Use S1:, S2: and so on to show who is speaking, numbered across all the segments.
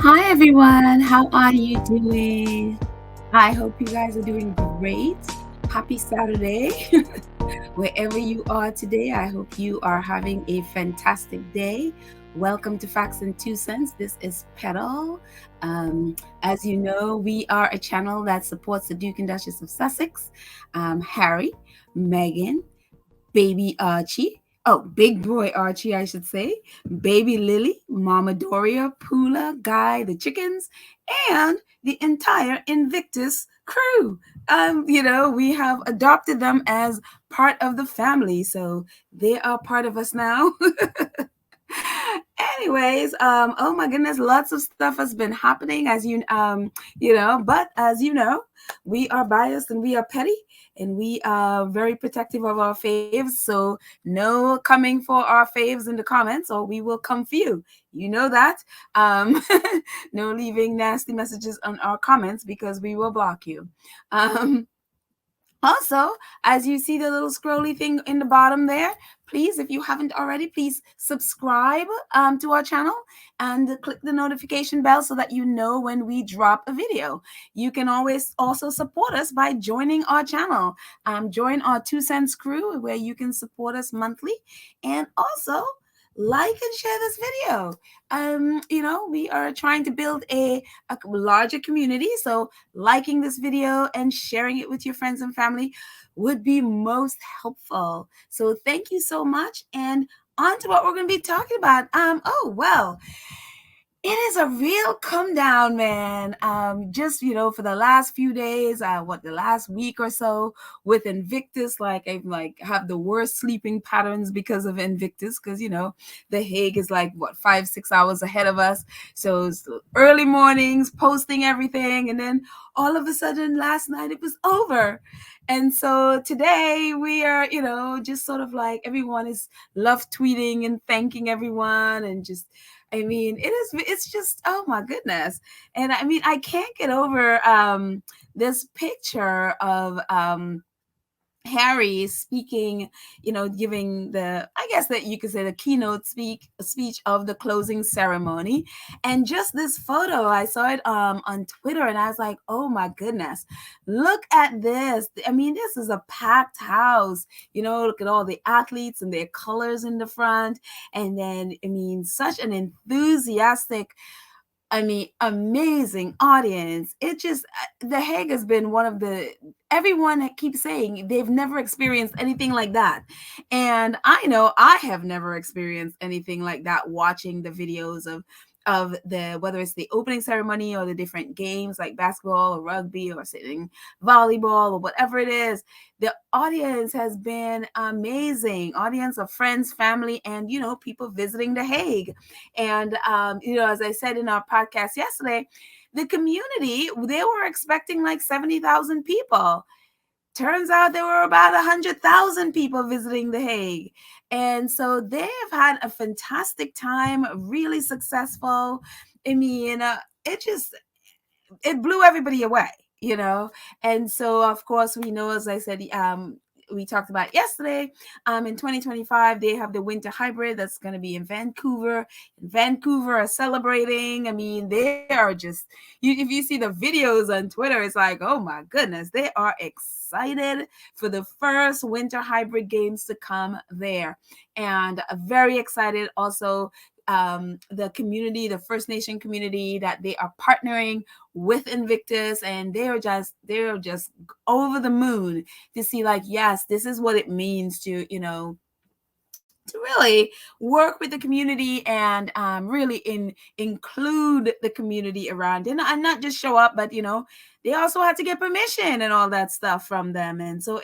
S1: Hi everyone, how are you doing? I hope you guys are doing great. Happy Saturday. Wherever you are today, I hope you are having a fantastic day. Welcome to Facts and Two Cents. This is Petal. As you know, we are a channel that supports the Duke and Duchess of Sussex, Harry, Meghan, baby Archie. Oh, big boy Archie, I should say. Baby Lily, Mama Doria, Poola, Guy, the chickens, and the entire Invictus crew. We have adopted them as part of the family, so they are part of us now. Anyways, oh my goodness, lots of stuff has been happening but as you know, we are biased and we are petty and we are very protective of our faves. So no coming for our faves in the comments or we will come for you. You know that. Um, no leaving nasty messages on our comments because we will block you. Also, as you see the little scrolly thing in the bottom there, please, if you haven't already, please subscribe to our channel and click the notification bell so that you know when we drop a video. You can always also support us by joining our channel. Join our 2 cents crew where you can support us monthly, and also like and share this video. We are trying to build a larger community, so liking this video and sharing it with your friends and family would be most helpful. So thank you so much, and on to what we're going to be talking about. It is a real come down, man. For the last few days, the last week or so with Invictus, I have the worst sleeping patterns because of Invictus, because the Hague is 5-6 hours ahead of us. So it's early mornings, posting everything, and then all of a sudden last night it was over. And so today we are, just sort of everyone is love tweeting and thanking everyone and just it's just, oh my goodness. And I can't get over this picture of Harry speaking, giving I guess that you could say the keynote speech of the closing ceremony. And just this photo, I saw it on Twitter and I was like, oh my goodness, look at this. This is a packed house. Look at all the athletes and their colors in the front. And then, such an enthusiastic, amazing audience. It just, The Hague has been everyone keeps saying they've never experienced anything like that. And I know I have never experienced anything like that watching the videos of whether it's the opening ceremony or the different games like basketball or rugby or sitting volleyball or whatever it is. The audience has been amazing. Audience of friends, family, and people visiting The Hague. And as I said in our podcast yesterday, the community, they were expecting 70,000 people. Turns out there were about 100,000 people visiting The Hague. And so they have had a fantastic time, really successful. It blew everybody away, And so, of course, we know, as I said, we talked about yesterday, in 2025, they have the winter hybrid that's going to be in Vancouver. Vancouver are celebrating. They are just, if you see the videos on Twitter, it's like, oh my goodness, they are excited for the first winter hybrid games to come there. And very excited also, the community, the First Nation community, that they are partnering with Invictus, and they're just over the moon to see yes, this is what it means to to really work with the community and really include the community around, and not just show up, but they also had to get permission and all that stuff from them. And so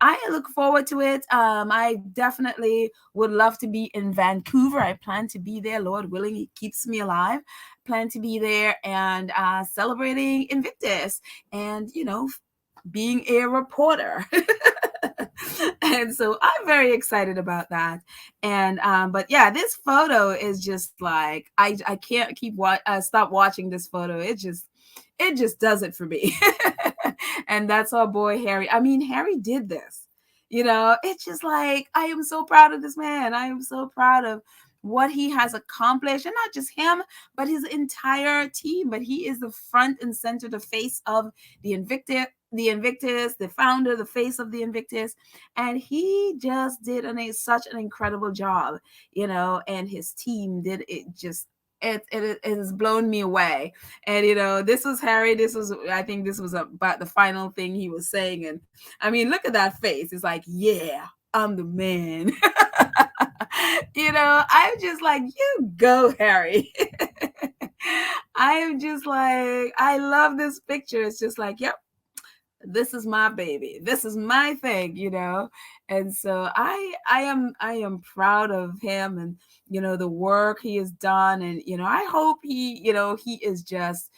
S1: I look forward to it. I definitely would love to be in Vancouver. I plan to be there, Lord willing, He keeps me alive. Plan to be there and celebrating Invictus and, being a reporter. And so I'm very excited about that. And but yeah, this photo is just I can't stop watching this photo. It just does it for me. And that's our boy Harry. Harry did this. It's just I am so proud of this man. I am so proud what he has accomplished, and not just him, but his entire team. But he is the front and center, the face of the Invictus, the founder, the face of the Invictus, and he just did such an incredible job, and his team did it just. It has blown me away. And this was Harry. I think this was about the final thing he was saying. And I mean, look at that face. It's like, yeah, I'm the man. I'm just like, you go, Harry. I'm just like, I love this picture. It's just like, yep, this is my baby. This is my thing, And so I am proud of him, and the work he has done. And I hope he is just,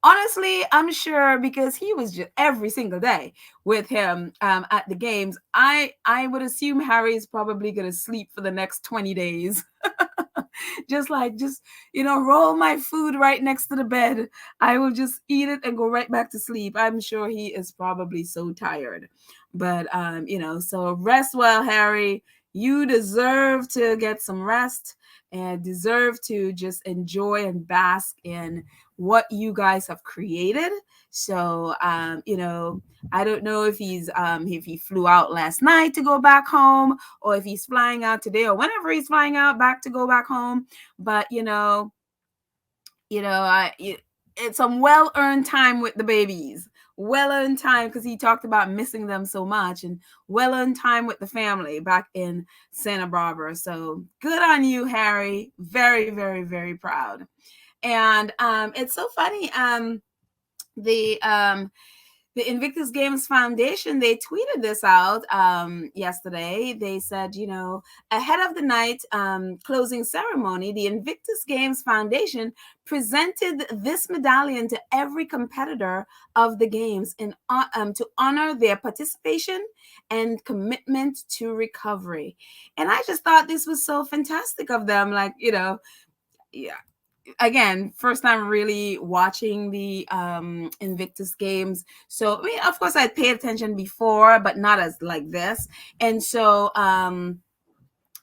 S1: honestly, I'm sure, because he was just every single day with him at the games. I would assume Harry's probably going to sleep for the next 20 days. just roll my food right next to the bed. I will just eat it and go right back to sleep. I'm sure he is probably so tired. But so rest well, Harry. You deserve to get some rest and deserve to just enjoy and bask in what you guys have created. So I don't know if he flew out last night to go back home, or if he's flying out today, or whenever he's flying out back to go back home. But it's some well-earned time with the babies. Well-earned time, because he talked about missing them so much, and well-earned time with the family back in Santa Barbara. So good on you, Harry. Very, very, very proud. And it's so funny. The Invictus Games Foundation, they tweeted this out yesterday. They said, ahead of the night closing ceremony, the Invictus Games Foundation presented this medallion to every competitor of the games to honor their participation and commitment to recovery. And I just thought this was so fantastic of them. Like, yeah. Again, first time really watching the Invictus Games. So, I mean, of course, I paid attention before, but not as like this. And so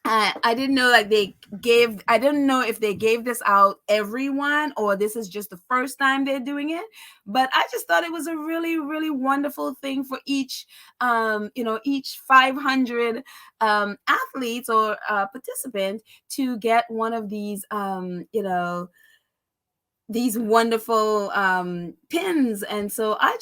S1: I didn't know I didn't know if they gave this out everyone, or this is just the first time they're doing it. But I just thought it was a really, really wonderful thing for each 500 athletes or participant to get one of these these wonderful pins. And so I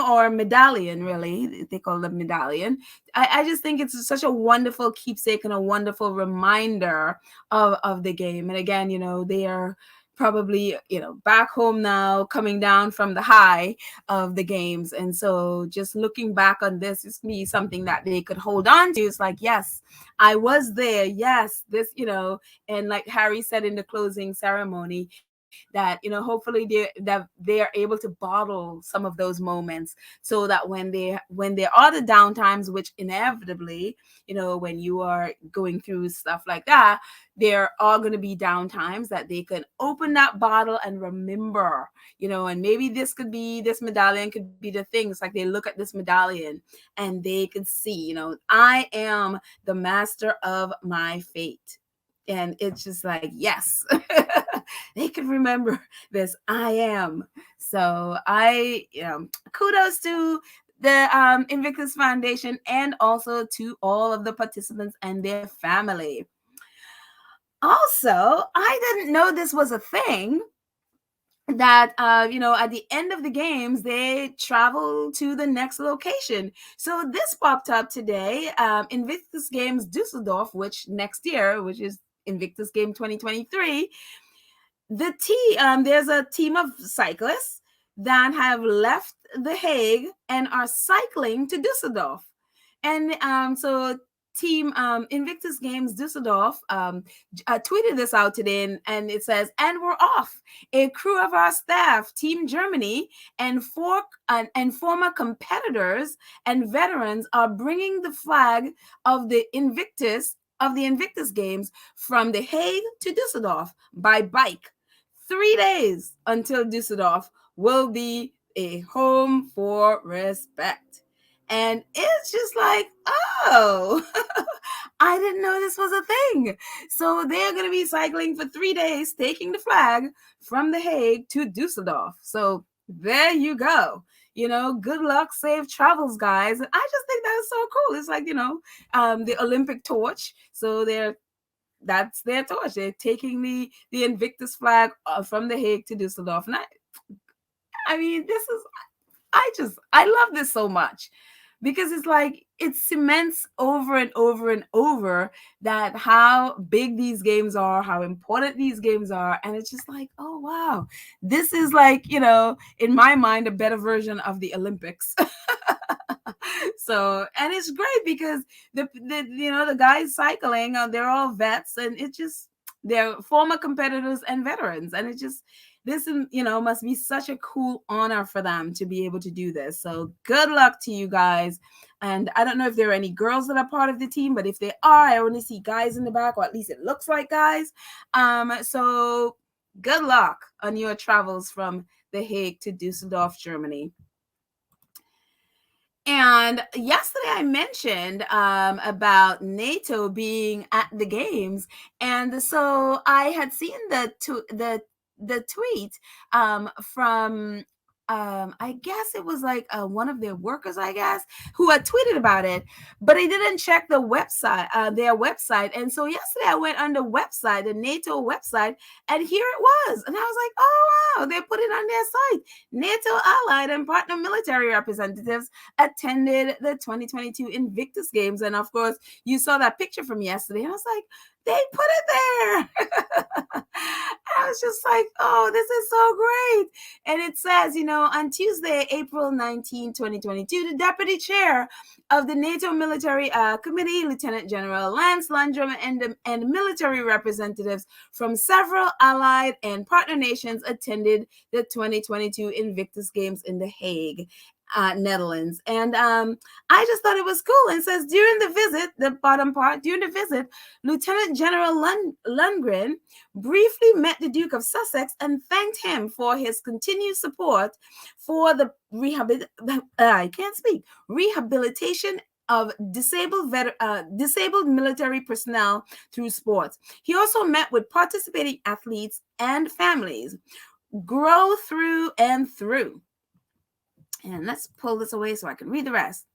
S1: or medallion, really, they call it medallion. I just think it's such a wonderful keepsake and a wonderful reminder of the game. And again, they are probably back home now, coming down from the high of the games. And so just looking back on this is me something that they could hold on to. It's like, yes, I was there. Yes, this, and like Harry said in the closing ceremony, that hopefully they are able to bottle some of those moments, so that when there are the downtimes, which inevitably, when you are going through stuff like that, there are going to be downtimes, that they can open that bottle and remember, and maybe this medallion could be the things, like they look at this medallion and they could see, I am the master of my fate. And it's just like, yes, they could remember this. I am. So kudos to the Invictus Foundation, and also to all of the participants and their family. Also, I didn't know this was a thing, that at the end of the games they travel to the next location. So this popped up today. Invictus Games Dusseldorf, which next year, which is Invictus Game 2023, there's a team of cyclists that have left The Hague and are cycling to Dusseldorf. And so team Invictus Games Dusseldorf tweeted this out today, and it says, "And we're off. A crew of our staff, Team Germany, and former competitors and veterans are bringing the flag of the Invictus Games from The Hague to Dusseldorf by bike. 3 days until Dusseldorf will be a home for respect." And it's just like, oh, I didn't know this was a thing. So they're going to be cycling for 3 days, taking the flag from The Hague to Dusseldorf. So there you go. Good luck, safe travels, guys. And I just think that's so cool. It's like, the Olympic torch. So that's their torch. They're taking the Invictus flag from The Hague to Dusseldorf. And I mean, I love this so much, because it's like it cements over and over and over that how big these games are, how important these games are. And it's just like, oh wow, this is like, in my mind, a better version of the Olympics. So, and it's great because the guys cycling, they're all vets, and it just, they're former competitors and veterans, and it just, this must be such a cool honor for them to be able to do this. So good luck to you guys. And I don't know if there are any girls that are part of the team, but if they are, I only see guys in the back, or at least it looks like guys. So good luck on your travels from The Hague to Dusseldorf, Germany. And yesterday I mentioned about NATO being at the games, and so I had seen the tweet from I guess it was like one of their workers, I guess, who had tweeted about it, but I didn't check the website, their website. And so yesterday I went on the website, the NATO website, and here it was. And I was like, oh wow, they put it on their site. NATO allied and partner military representatives attended the 2022 Invictus Games. And of course, you saw that picture from yesterday. And I was like, they put it there. I was just like, oh, this is so great. And it says, on Tuesday, April 19, 2022, the deputy chair of the NATO Military Committee, Lieutenant General Lance Landrum, and military representatives from several allied and partner nations attended the 2022 Invictus Games in The Hague, Netherlands. And I just thought it was cool. And it says, during the visit, the bottom part, during the visit, Lieutenant General Lundgren briefly met the Duke of Sussex and thanked him for his continued support for the rehabilitation of disabled military personnel through sports. He also met with participating athletes and families. Grow through and through. And let's pull this away so I can read the rest.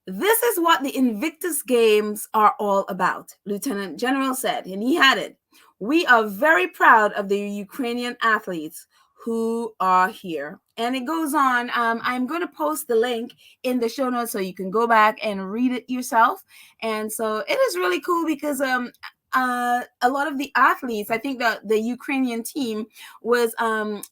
S1: This is what the Invictus Games are all about, Lieutenant General said, and he added, we are very proud of the Ukrainian athletes who are here. And it goes on. I'm going to post the link in the show notes so you can go back and read it yourself. And so it is really cool because a lot of the athletes, I think the Ukrainian team was,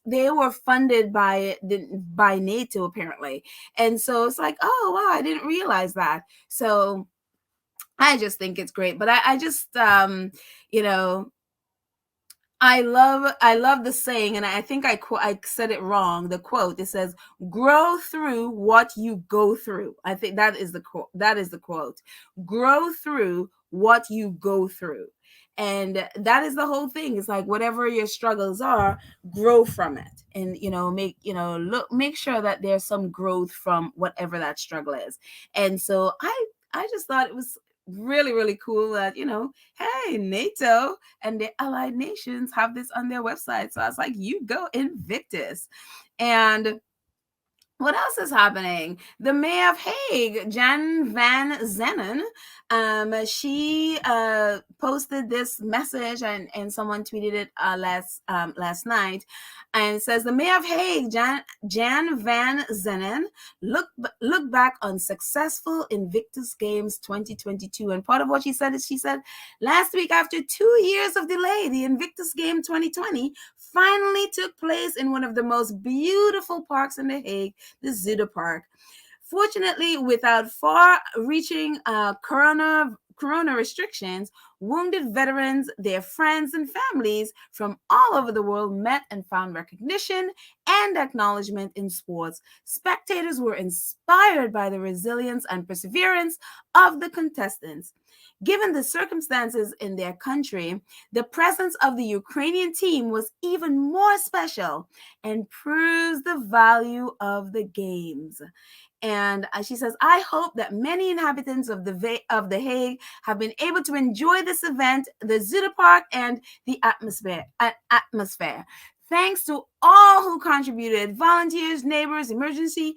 S1: they were funded by NATO apparently. And so it's like, oh, wow, I didn't realize that. So I just think it's great. But I just, I love the saying, and I think I said it wrong. The quote, it says, grow through what you go through. I think that is the quote. Grow through what you go through. And that is the whole thing. It's like whatever your struggles are, grow from it. And make sure that there's some growth from whatever that struggle is. And so I just thought it was really, really cool that, hey, NATO and the allied nations have this on their website. So I was like, you go Invictus. And what else is happening? The mayor of Hague, Jan van Zennen, she posted this message, and someone tweeted it last night, and it says, the mayor of Hague, Jan van Zennen, look back on successful Invictus Games 2022. And part of what she said is, she said, last week, after 2 years of delay, the Invictus Game 2020 finally took place in one of the most beautiful parks in The Hague, the Zuider Park. Fortunately, without far-reaching corona restrictions, wounded veterans, their friends, and families from all over the world met and found recognition and acknowledgement in sports. Spectators were inspired by the resilience and perseverance of the contestants. Given the circumstances in their country, the presence of the Ukrainian team was even more special and proves the value of the games. And she says, I hope that many inhabitants of the Hague have been able to enjoy this event, the Zuida Park, and the atmosphere. Thanks to all who contributed, volunteers, neighbors, emergency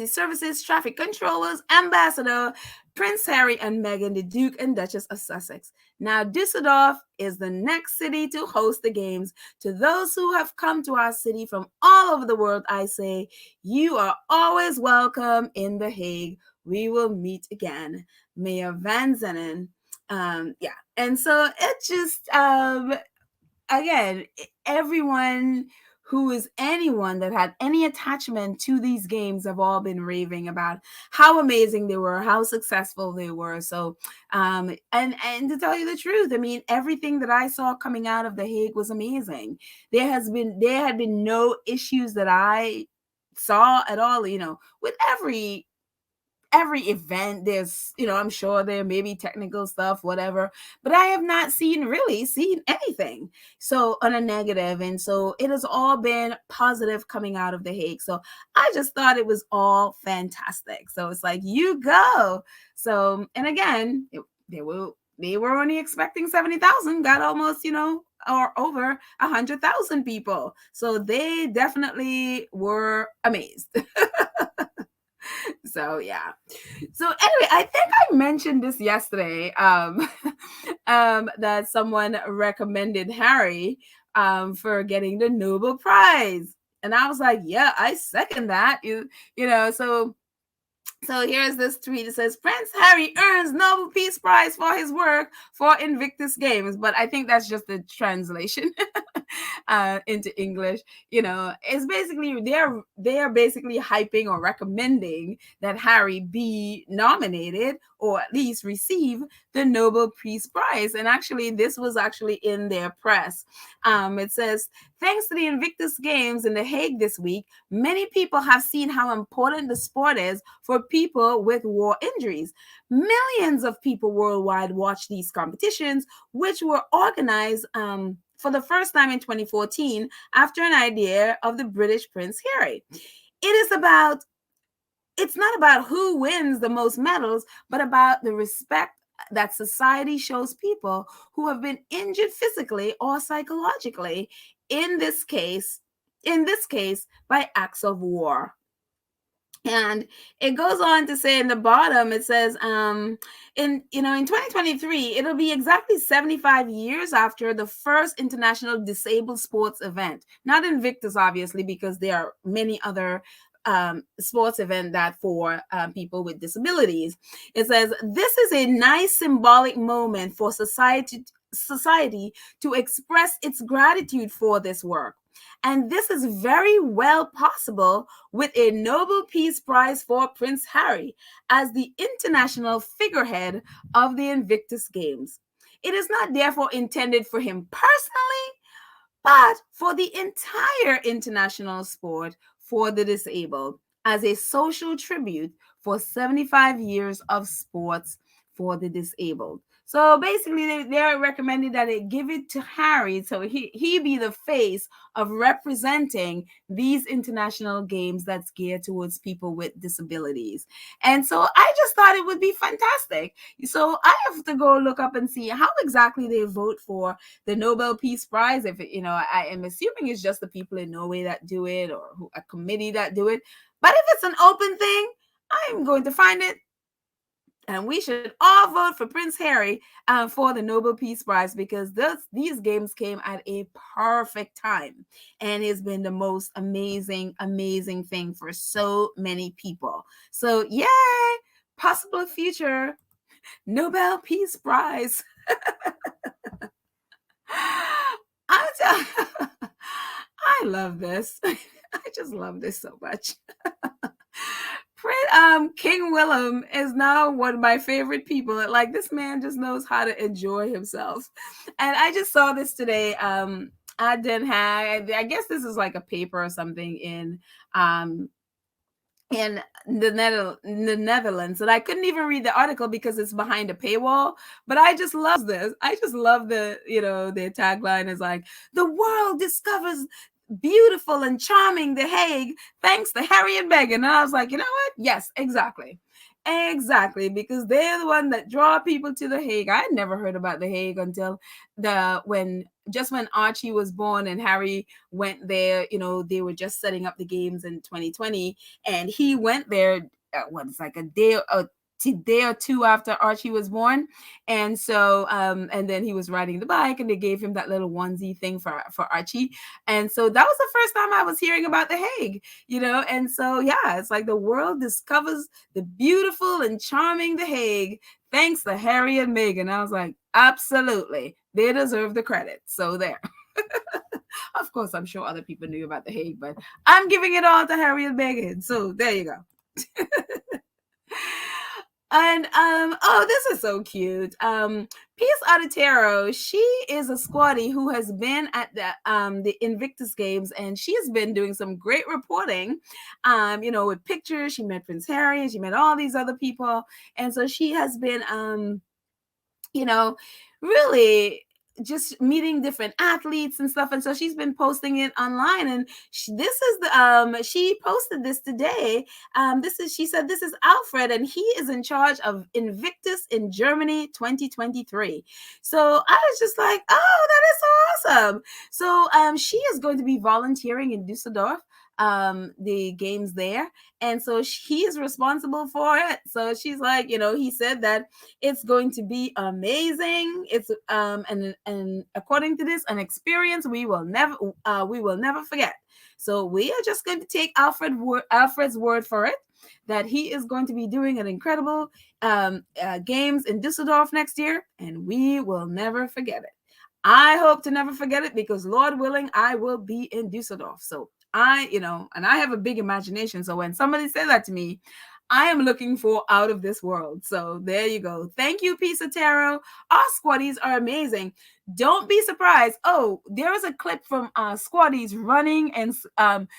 S1: services, traffic controllers, ambassador, Prince Harry and Meghan, the Duke and Duchess of Sussex. Now, Düsseldorf is the next city to host the games. To those who have come to our city from all over the world, I say, you are always welcome in The Hague. We will meet again. Mayor Van Zennen. And so it just, again, everyone anyone that had any attachment to these games have all been raving about how amazing they were, how successful they were. So, and to tell you the truth, I mean, everything that I saw coming out of The Hague was amazing. There had been no issues that I saw at all, with every event. There's, I'm sure there may be technical stuff, whatever, but I have not really seen anything so on a negative. And so it has all been positive coming out of The Hague. So I just thought it was all fantastic. So it's like, you go. So, and again, they were only expecting 70,000, got almost, or over 100,000 people. So they definitely were amazed. So yeah. So anyway, I think I mentioned this yesterday, that someone recommended Harry for getting the Nobel Prize. And I was like, yeah, I second that. So here's this tweet. It says, Prince Harry earns Nobel Peace Prize for his work for Invictus Games. But I think that's just the translation into English. It's basically, they are basically hyping or recommending that Harry be nominated or at least receive the Nobel Peace Prize. And actually, this was actually in their press. It says, thanks to the Invictus Games in The Hague this week, many people have seen how important the sport is for people with war injuries. Millions of people worldwide watch these competitions, which were organized for the first time in 2014 after an idea of the British Prince Harry. It's not about who wins the most medals, but about the respect that society shows people who have been injured physically or psychologically, in this case, by acts of war. And it goes on to say in the bottom, it says, in 2023, it'll be exactly 75 years after the first international disabled sports event. Not Invictus, obviously, because there are many other sports event that for people with disabilities. It says, this is a nice symbolic moment for society to express its gratitude for this work. And this is very well possible with a Nobel Peace Prize for Prince Harry as the international figurehead of the Invictus Games. It is not therefore intended for him personally, but for the entire international sport for the disabled as a social tribute for 75 years of sports for the disabled. So basically, they're recommending that they give it to Harry, so he be the face of representing these international games that's geared towards people with disabilities. And so I just thought it would be fantastic. So I have to go look up and see how exactly they vote for the Nobel Peace Prize. If I am assuming it's just the people in Norway that do it, or a committee that do it. But if it's an open thing, I'm going to find it. And we should all vote for Prince Harry for the Nobel Peace Prize, because these games came at a perfect time. And it's been the most amazing, amazing thing for so many people. So yay, possible future Nobel Peace Prize. I love this. I just love this so much. King Willem is now one of my favorite people. Like, this man just knows how to enjoy himself. And I just saw this today at Den Haag. I guess this is like a paper or something in in the Netherlands. And I couldn't even read the article because it's behind a paywall. But I just love this. I just love their tagline is like, the world discovers beautiful and charming The Hague thanks to Harry and Meghan. And I was like, you know what? Yes, exactly. Exactly, because they're the one that draw people to The Hague. I had never heard about The Hague until when Archie was born and Harry went there. They were just setting up the games in 2020, and he went there. It's like a day or two after Archie was born, and so and then he was riding the bike, and they gave him that little onesie thing for Archie, and so that was the first time I was hearing about The Hague. And so yeah, it's like the world discovers the beautiful and charming The Hague thanks to Harry and Meghan. I was like, absolutely, they deserve the credit. So there. Of course, I'm sure other people knew about The Hague, but I'm giving it all to Harry and Meghan. So there you go. And this is so cute. Peace Auditero, she is a squatty who has been at the Invictus Games, and she has been doing some great reporting. With pictures. She met Prince Harry, and she met all these other people, and so she has been really just meeting different athletes and stuff, and so she's been posting it online, and she posted this today. She said this is Alfred, and he is in charge of Invictus in Germany 2023. So I was just like, oh, that is so awesome. So she is going to be volunteering in Dusseldorf, the games there, and so he is responsible for it. So she's like, he said that it's going to be amazing. It's and according to this, an experience we will never forget. So we are just going to take Alfred's word for it, that he is going to be doing an incredible games in Dusseldorf next year, and we will never forget it. I hope to never forget it, because Lord willing, I will be in Dusseldorf. So and I have a big imagination. So when somebody said that to me, I am looking for out of this world. So there you go. Thank you, Pisa Tarot. Our squaddies are amazing. Don't be surprised. Oh, there is a clip from squaddies running and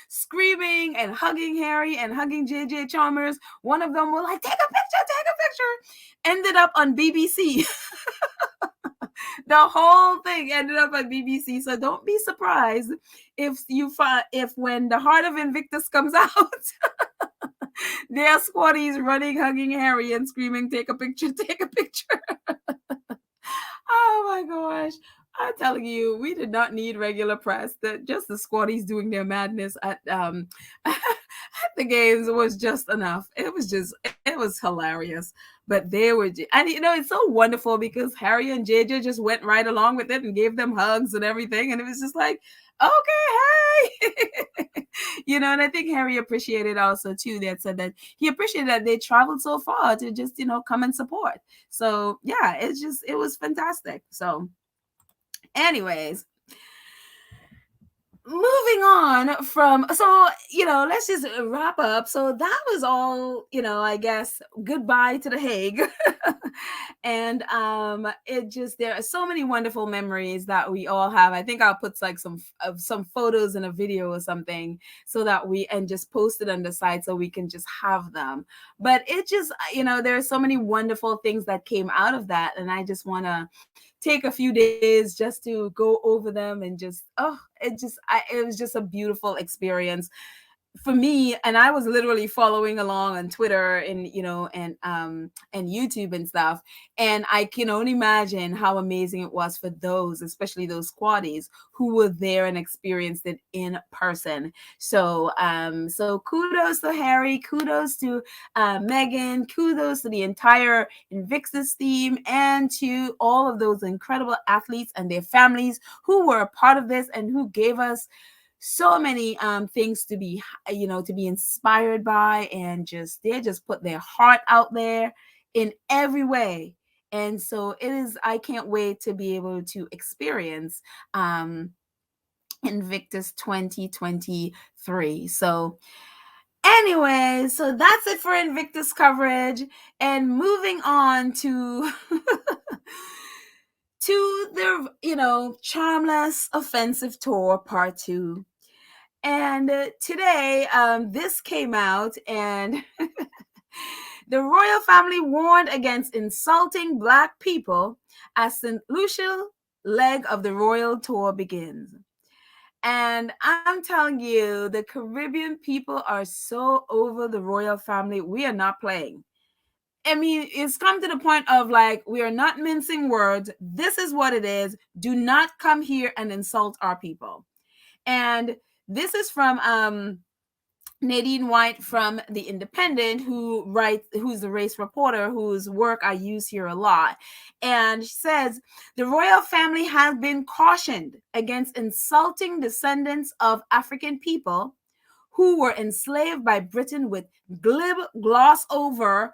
S1: screaming and hugging Harry and hugging JJ Chalmers. One of them was like, take a picture. Ended up on BBC. The whole thing ended up on BBC. So don't be surprised if when the Heart of Invictus comes out, there are squaddies running, hugging Harry and screaming, take a picture. Oh my gosh. I'm telling you, we did not need regular press. That just the squaddies doing their madness at at the games was just enough. It was hilarious. But they were, and it's so wonderful because Harry and JJ just went right along with it and gave them hugs and everything, and it was just like, okay, hey. And I think Harry appreciated also too, that said that he appreciated that they traveled so far to just come and support. So yeah, it was fantastic. So anyways, moving on from, so let's just wrap up. So that was all, I guess, goodbye to The Hague. And there are so many wonderful memories that we all have. I think I'll put like some photos in a video or something, so that and just post it on the site so we can just have them. But it just, there are so many wonderful things that came out of that, and I just want to take a few days just to go over them, and just it was just a beautiful experience for me. And I was literally following along on Twitter and and YouTube and stuff, and I can only imagine how amazing it was for those, especially those squaddies who were there and experienced it in person. So so kudos to Harry, kudos to Meghan, kudos to the entire Invictus team, and to all of those incredible athletes and their families who were a part of this and who gave us so many things to be inspired by, and they just put their heart out there in every way. And so I can't wait to be able to experience Invictus 2023. So anyway, so that's it for Invictus coverage, and moving on to to the Charmless Offensive Tour Part 2. And today, this came out, and the royal family warned against insulting Black people as St. Lucia leg of the royal tour begins. And I'm telling you, the Caribbean people are so over the royal family. We are not playing. I mean, it's come to the point of like, we are not mincing words. This is what it is. Do not come here and insult our people. And this is from Nadine White from The Independent, who's the race reporter whose work I use here a lot. And she says the royal family has been cautioned against insulting descendants of African people who were enslaved by Britain with glib gloss over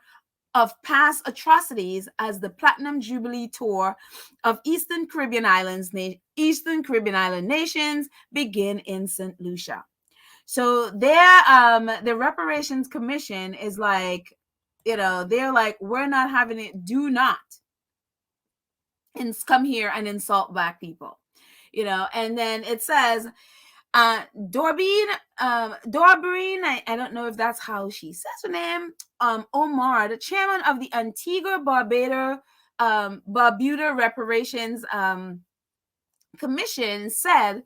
S1: of past atrocities as the Platinum Jubilee Tour of Eastern Caribbean Island nations begin in St. Lucia. So the reparations commission is like, they're like, we're not having it. Do not come here and insult Black people, and then it says, Doreen, I don't know if that's how she says her name, Omar, the chairman of the Antigua Barbuda reparations commission, said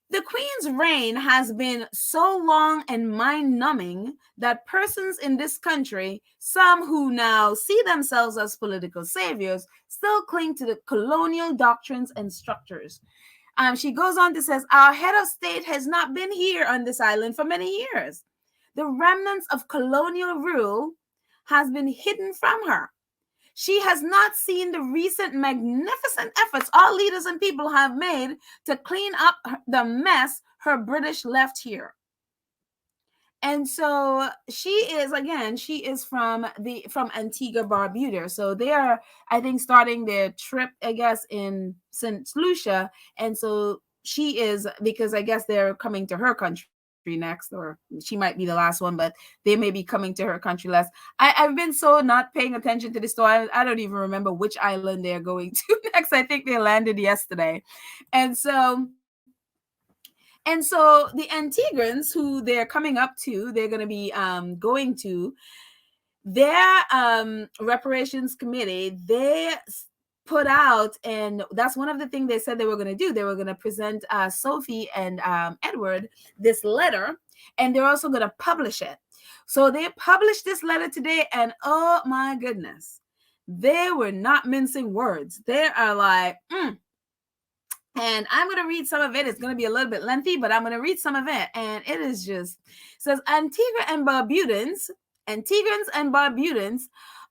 S1: the Queen's reign has been so long and mind-numbing that persons in this country, some who now see themselves as political saviors, still cling to the colonial doctrines and structures. She goes on to say, our head of state has not been here on this island for many years. The remnants of colonial rule has been hidden from her. She has not seen the recent magnificent efforts our leaders and people have made to clean up the mess her British left here. And so she is from Antigua Barbuda. So they are, I think, starting their trip, I guess, in St. Lucia. And so she is, because I guess they're coming to her country next, or she might be the last one, but they may be coming to her country last. I've been so not paying attention to the story. I don't even remember which island they're going to next. I think they landed yesterday. And so the Antiguans, who they're coming up to, they're going to be going to their reparations committee. They put out, and that's one of the things they said they were going to do. They were going to present Sophie and Edward this letter, and they're also going to publish it. So they published this letter today, and oh my goodness, they were not mincing words. They are like, And I'm going to read some of it. It's going to be a little bit lengthy, but I'm going to read some of it. And it is just, it says, Antiguans and Barbudans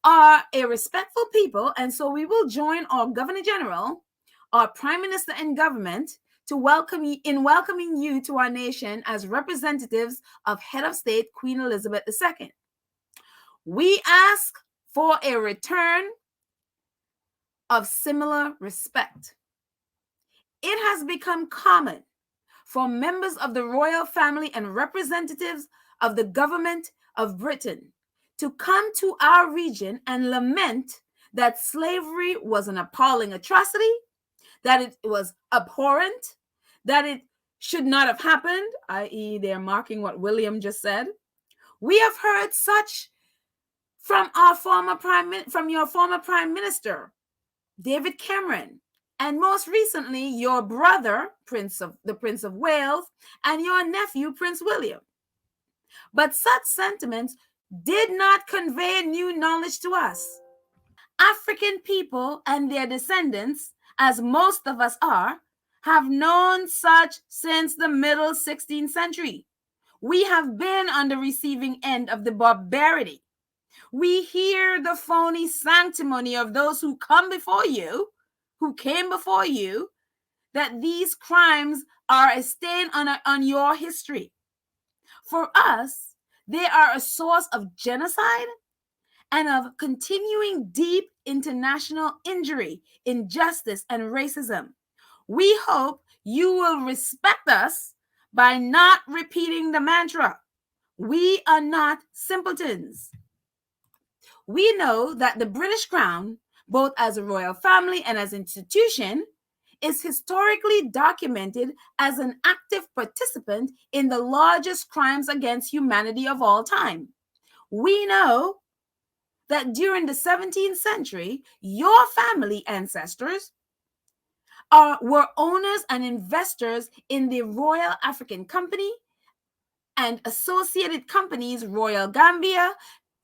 S1: are a respectful people. And so we will join our Governor General, our Prime Minister and government to welcoming you to our nation as representatives of Head of State Queen Elizabeth II. We ask for a return of similar respect. It has become common for members of the royal family and representatives of the government of Britain to come to our region and lament that slavery was an appalling atrocity, that it was abhorrent, that it should not have happened, i.e., they're marking what William just said. We have heard such from your former Prime Minister, David Cameron, and most recently, your brother, the Prince of Wales, and your nephew, Prince William. But such sentiments did not convey new knowledge to us. African people and their descendants, as most of us are, have known such since the middle 16th century. We have been on the receiving end of the barbarity. We hear the phony sanctimony of those who came before you, that these crimes are a stain on your history. For us, they are a source of genocide and of continuing deep international injury, injustice, and racism. We hope you will respect us by not repeating the mantra, we are not simpletons. We know that the British Crown, both as a royal family and as an institution, is historically documented as an active participant in the largest crimes against humanity of all time. We know that during the 17th century, your family ancestors were owners and investors in the Royal African Company and associated companies, Royal Gambia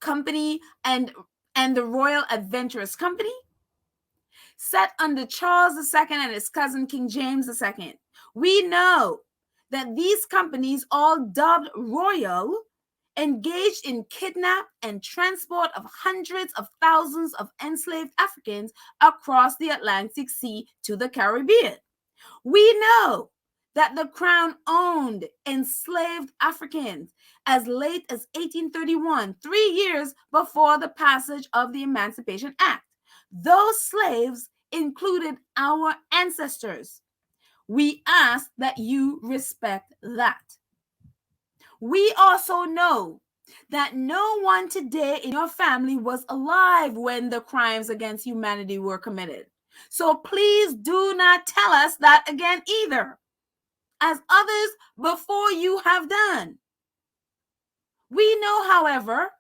S1: Company and the Royal Adventurous Company, set under Charles II and his cousin King James II. We know that these companies, all dubbed royal, engaged in kidnap and transport of hundreds of thousands of enslaved Africans across the Atlantic Sea to the Caribbean. We know that the crown owned enslaved Africans as late as 1831, 3 years before the passage of the Emancipation Act. Those slaves included our ancestors. We ask that you respect that. We also know that no one today in your family was alive when the crimes against humanity were committed. So please do not tell us that again either, as others before you have done. We know, however,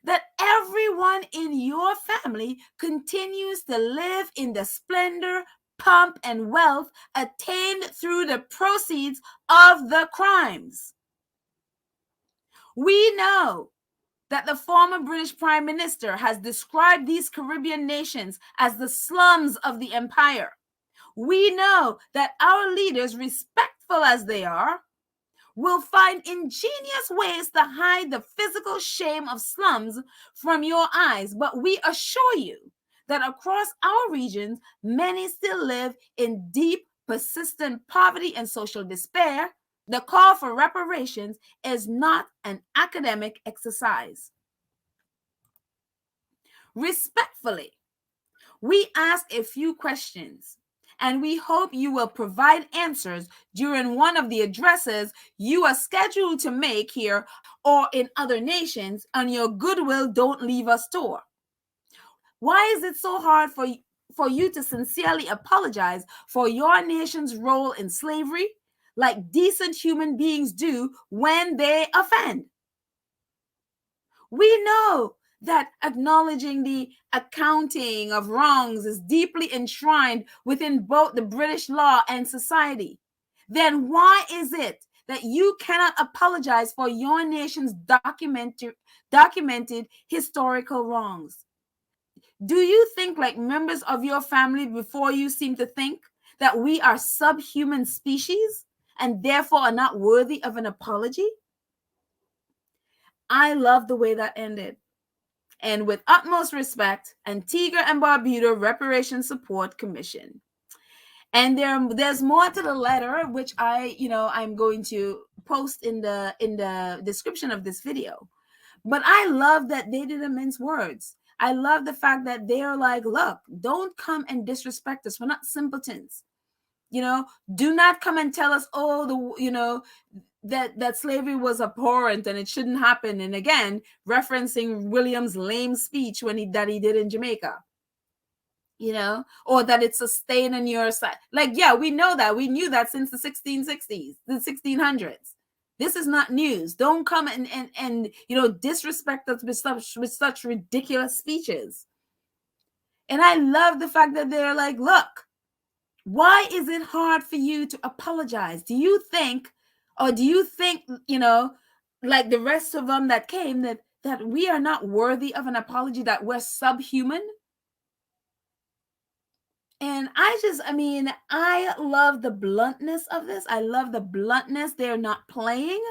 S1: that everyone in your family continues to live in the splendor, pomp, and wealth attained through the proceeds of the crimes. We know that the former British Prime Minister has described these Caribbean nations as the slums of the empire. We know that our leaders, respectful as they are, will find ingenious ways to hide the physical shame of slums from your eyes. But we assure you that across our regions, many still live in deep, persistent poverty and social despair. The call for reparations is not an academic exercise. Respectfully, we ask a few questions, and we hope you will provide answers during one of the addresses you are scheduled to make here or in other nations on your Goodwill Don't Leave Us tour. Why is it so hard for you to sincerely apologize for your nation's role in slavery, like decent human beings do when they offend? We know that acknowledging the accounting of wrongs is deeply enshrined within both the British law and society. Then why is it that you cannot apologize for your nation's documented historical wrongs? Do you think like members of your family before you seem to think that we are subhuman species and therefore are not worthy of an apology? I love the way that ended. And with utmost respect, Antigua and Barbuda Reparation Support Commission. And there's more to the letter, which I'm going to post in the description of this video. But I love that they didn't mince words. I love the fact that they're like, look, don't come and disrespect us. We're not simpletons. Do not come and tell us, that slavery was abhorrent and it shouldn't happen. And again, referencing William's lame speech that he did in Jamaica, or that it's a stain on your side. Like, yeah, we know that. We knew that since the 1660s, the 1600s. This is not news. Don't come and disrespect us with such ridiculous speeches. And I love the fact that they're like, look, why is it hard for you to apologize? Do you think, like the rest of them that came, that we are not worthy of an apology, that we're subhuman? And I love the bluntness of this. I love the bluntness. They're not playing.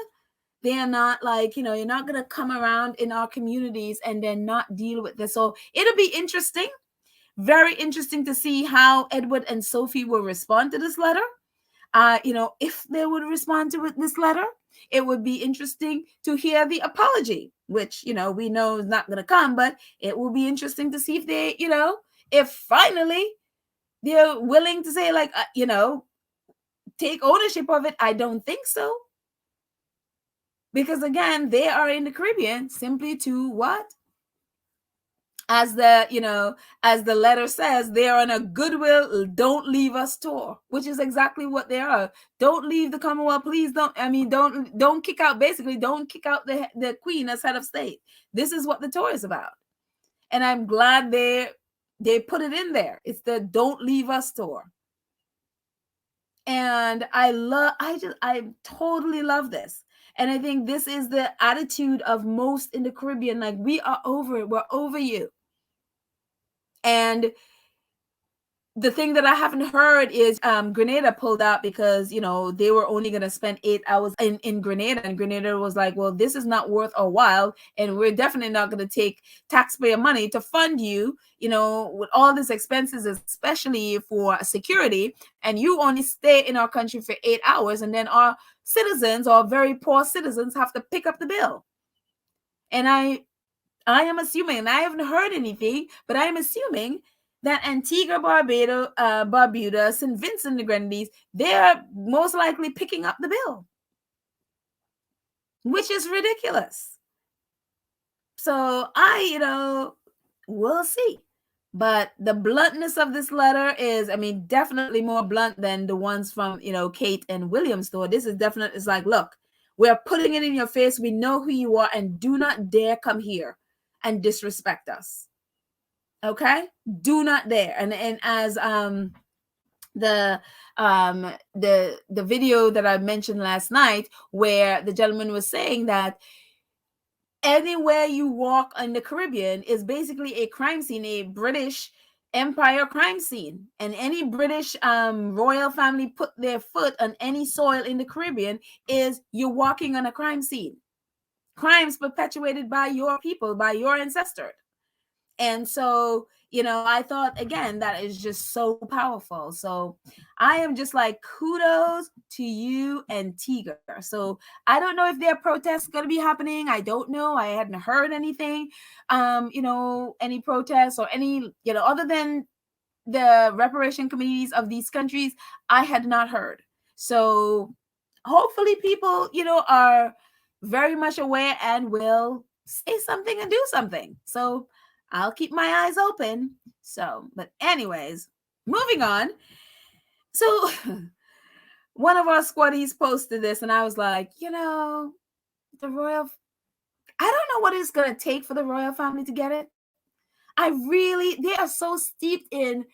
S1: They're not like, you're not going to come around in our communities and then not deal with this. So it'll be interesting. Very interesting to see how Edward and Sophie will respond to this letter. If they would respond to this letter, it would be interesting to hear the apology, which, we know is not going to come, but it will be interesting to see if they, if finally they're willing to say, like, take ownership of it. I don't think so. Because again, they are in the Caribbean simply to what? as the letter says, they're on a goodwill, don't leave us tour, which is exactly what they are. Don't leave the Commonwealth, please don't kick out, basically don't kick out the Queen as head of state. This is what the tour is about. And I'm glad they put it in there. It's the don't leave us tour. And I totally love this. And I think this is the attitude of most in the Caribbean. Like, we are over it. We're over you. And the thing that I haven't heard is Grenada pulled out because, they were only going to spend 8 hours in Grenada. And Grenada was like, well, this is not worth our while. And we're definitely not going to take taxpayer money to fund you, with all these expenses, especially for security. And you only stay in our country for 8 hours. And then our citizens, or very poor citizens, have to pick up the bill. And I am assuming, and I haven't heard anything, but I am assuming that Antigua, Barbuda, St. Vincent and the Grenadines, they're most likely picking up the bill, which is ridiculous. So we'll see. But the bluntness of this letter is, definitely more blunt than the ones from, Kate and William's store. This is definitely, it's like, look, we're putting it in your face. We know who you are, and do not dare come here and disrespect us. Okay, do not dare. And as the video that I mentioned last night, where the gentleman was saying that anywhere you walk in the Caribbean is basically a crime scene, a British Empire crime scene, and any British royal family put their foot on any soil in the Caribbean is you're walking on a crime scene. Crimes perpetuated by your people, by your ancestors. And so, I thought, again, that is just so powerful. So I am just like, kudos to you, Antigua. So I don't know if there are protests going to be happening. I don't know. I hadn't heard anything, any protests or any, other than the reparation committees of these countries, I had not heard. So hopefully people, are very much aware and will say something and do something. So I'll keep my eyes open. So, but anyways, moving on. So one of our squaddies posted this, and I was like, the royal, I don't know what it's going to take for the royal family to get it. They are so steeped in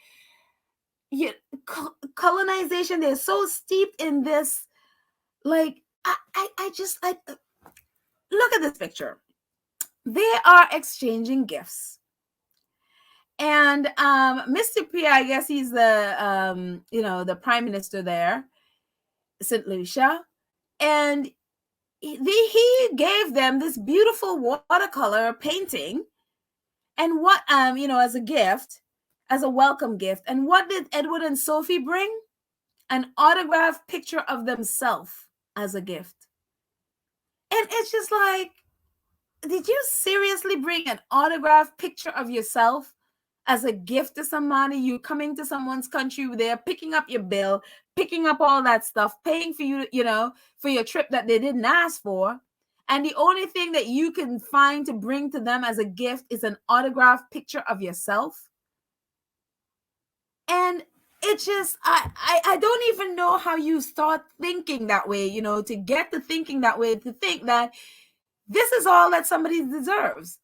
S1: colonization. They're so steeped in this. Like, I just look at this picture. They are exchanging gifts. And Mr. P, I guess he's the the prime minister there, St. Lucia, and he gave them this beautiful watercolor painting, and what as a gift, as a welcome gift. And what did Edward and Sophie bring? An autographed picture of themselves as a gift. And it's just like, did you seriously bring an autographed picture of yourself as a gift to somebody? You coming to someone's country, they're picking up your bill, picking up all that stuff, paying for you, for your trip that they didn't ask for. And the only thing that you can find to bring to them as a gift is an autographed picture of yourself. And it just, I don't even know how you start thinking that way, to get to thinking that way, to think that this is all that somebody deserves.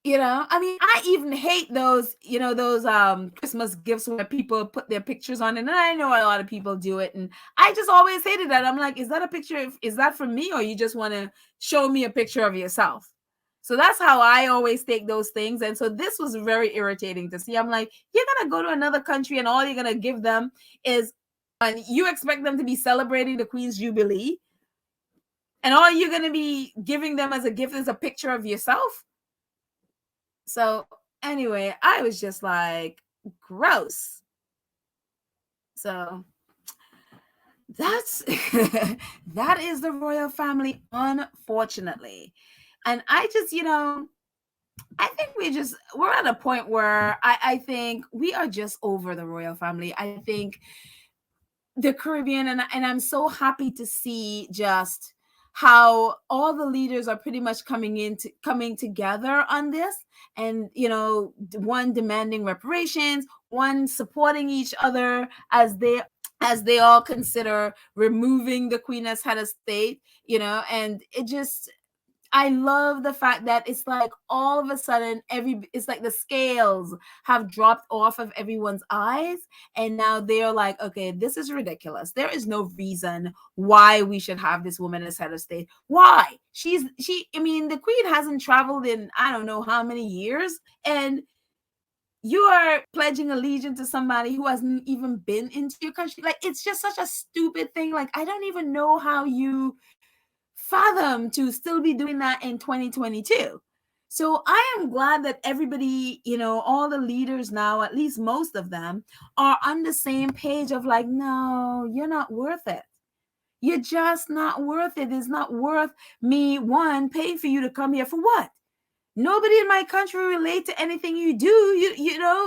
S1: I even hate those, those Christmas gifts where people put their pictures on it. And I know a lot of people do it. And I just always hated that. I'm like, is that a picture? Is that for me? Or you just want to show me a picture of yourself? So that's how I always take those things. And so this was very irritating to see. I'm like, you're going to go to another country and all you're going to give them is, and you expect them to be celebrating the Queen's Jubilee. And all you're going to be giving them as a gift is a picture of yourself. So anyway, I was just like, gross. So that's that is the royal family, unfortunately. And I just, I think we're at a point where I think we are just over the royal family. I think the Caribbean, and I'm so happy to see just how all the leaders are pretty much coming together on this, and one demanding reparations, one supporting each other as they all consider removing the queen as head of state, and I love the fact that it's like all of a sudden it's like the scales have dropped off of everyone's eyes, and now they're like, okay, this is ridiculous. There is no reason why we should have this woman as head of state. Why? I mean, the queen hasn't traveled in I don't know how many years, and you are pledging allegiance to somebody who hasn't even been into your country. Like, it's just such a stupid thing. Like, I don't even know how you fathom to still be doing that in 2022. So I am glad that everybody, all the leaders now, at least most of them, are on the same page of like, no, you're not worth it. You're just not worth it. It's not worth me, one, paying for you to come here for what? Nobody in my country relate to anything you do.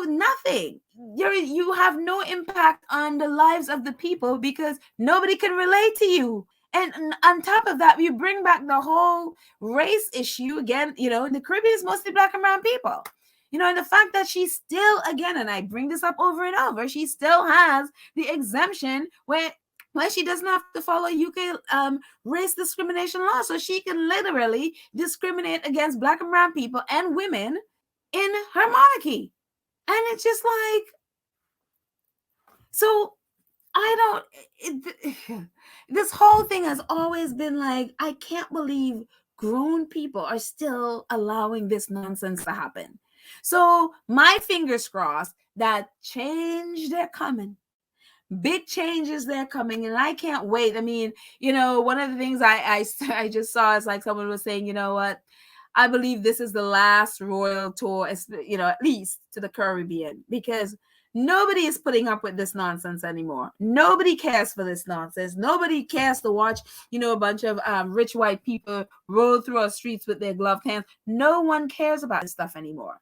S1: Nothing. You have no impact on the lives of the people because nobody can relate to you. And on top of that, you bring back the whole race issue again. In the Caribbean, it's mostly Black and brown people. And the fact that she still, again, and I bring this up over and over, she still has the exemption where she doesn't have to follow UK race discrimination law. So she can literally discriminate against Black and brown people and women in her monarchy. And it's just like, so this whole thing has always been like, I can't believe grown people are still allowing this nonsense to happen. So my fingers crossed that change they're coming. Big changes they're coming, and I can't wait. I mean, one of the things I just saw is like someone was saying, you know what? I believe this is the last royal tour, at least to the Caribbean, because nobody is putting up with this nonsense anymore. Nobody cares for this nonsense. Nobody cares to watch, a bunch of rich white people roll through our streets with their gloved hands. No one cares about this stuff anymore.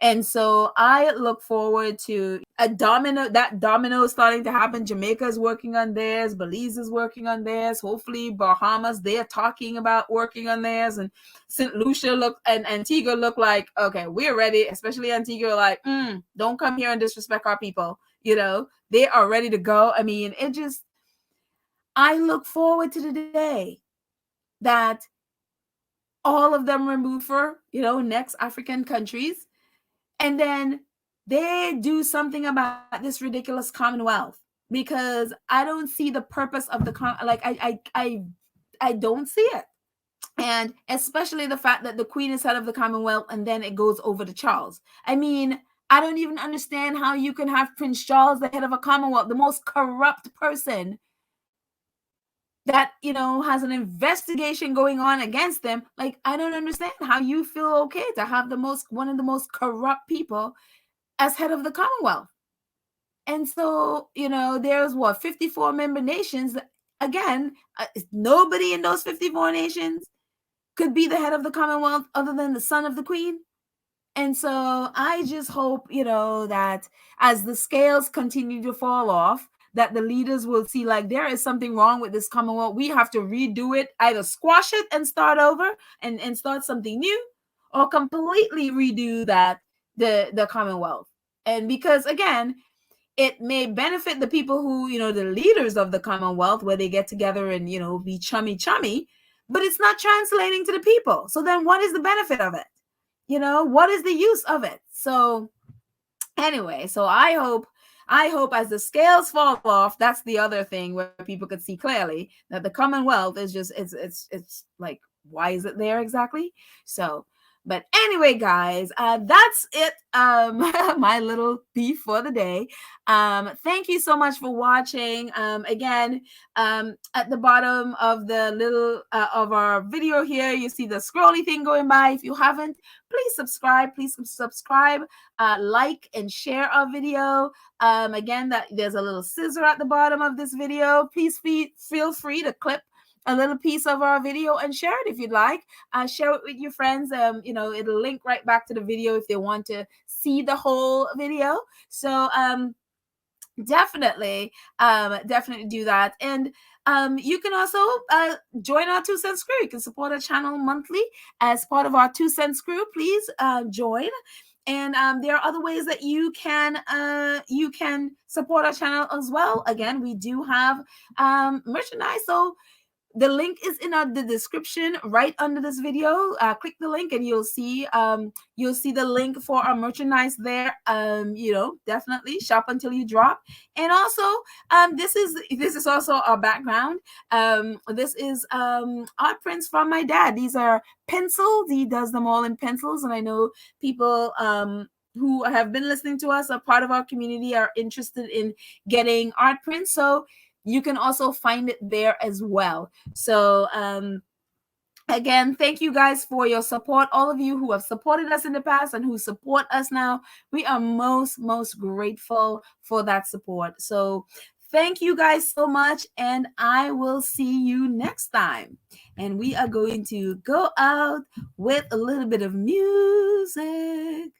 S1: And so I look forward to that domino is starting to happen. Jamaica is working on theirs. Belize is working on theirs. Hopefully Bahamas, they're talking about working on theirs. And St. Lucia and Antigua look like, okay, we're ready. Especially Antigua, like, don't come here and disrespect our people. They are ready to go. I mean, I look forward to the day that all of them remove for, next African countries. And then they do something about this ridiculous Commonwealth, because I don't see the purpose of I don't see it. And especially the fact that the Queen is head of the Commonwealth and then it goes over to Charles. I mean, I don't even understand how you can have Prince Charles the head of a Commonwealth, the most corrupt person that, has an investigation going on against them. Like, I don't understand how you feel okay to have one of the most corrupt people as head of the Commonwealth. And so, there's 54 member nations. Again, nobody in those 54 nations could be the head of the Commonwealth other than the son of the Queen. And so I just hope, that as the scales continue to fall off, that the leaders will see like there is something wrong with this Commonwealth. We have to redo it, either squash it and start over and start something new, or completely redo the Commonwealth. And because, again, it may benefit the people who, the leaders of the Commonwealth, where they get together and, be chummy, but it's not translating to the people. So then what is the benefit of it? What is the use of it? So anyway, so I hope as the scales fall off, that's the other thing where people could see clearly that the Commonwealth is just, it's like, why is it there exactly? So, but anyway, guys, that's it. My little beef for the day. Thank you so much for watching. Again, at the bottom of the little of our video here, you see the scrolly thing going by. If you haven't, please subscribe. Please subscribe, like, and share our video. Again, there's a little scissor at the bottom of this video. Please feel free to clip a little piece of our video and share it if you'd like. Share it with your friends. It'll link right back to the video if they want to see the whole video. So definitely do that. And You can also join our 2 cents crew. You can support our channel monthly as part of our 2 cents crew. Please join. And there are other ways that you can support our channel as well. Again, we do have merchandise. So the link is in the description right under this video. Click the link and you'll see the link for our merchandise there. Definitely shop until you drop. And also this is also our background. This is art prints from my dad. These are pencils. He does them all in pencils, and I know people who have been listening to us, are part of our community, are interested in getting art prints. So you can also find it there as well. So again, thank you guys for your support. All of you who have supported us in the past and who support us now, we are most grateful for that support. So thank you guys so much, and I will see you next time. And we are going to go out with a little bit of music.